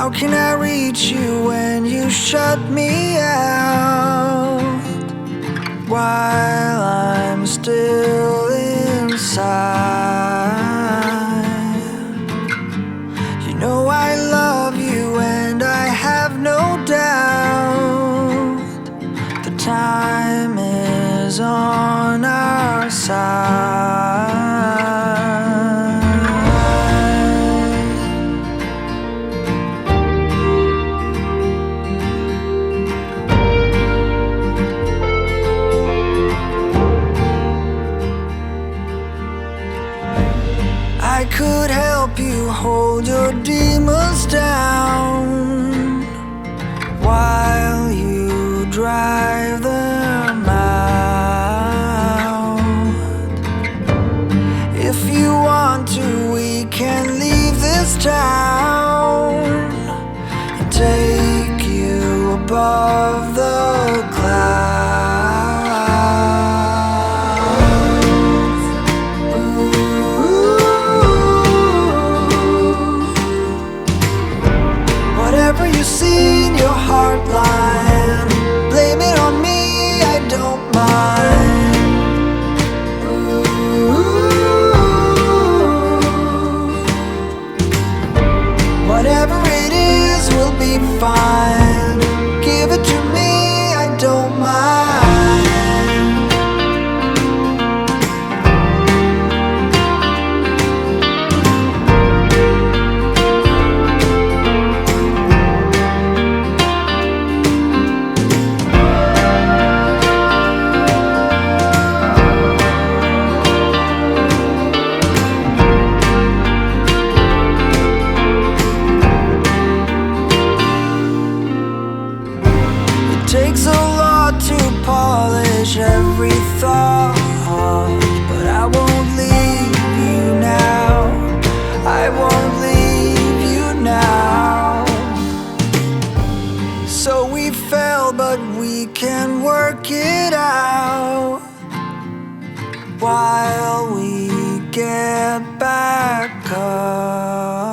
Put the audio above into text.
How can I reach you when you shut me out? While I'm still inside, you know I love you and I have no doubt. The time is on our side. I could help you hold your demons down while you drive them out. If you want to, we can leave this town and take you above the clouds. Whatever you see in your heart line, blame it on me, I don't mind. Whatever it is, we'll be fine. Give it to me, I don't mind. Takes a lot to polish every thought, but I won't leave you now. I won't leave you now. So we fell, but we can work it out while we get back up.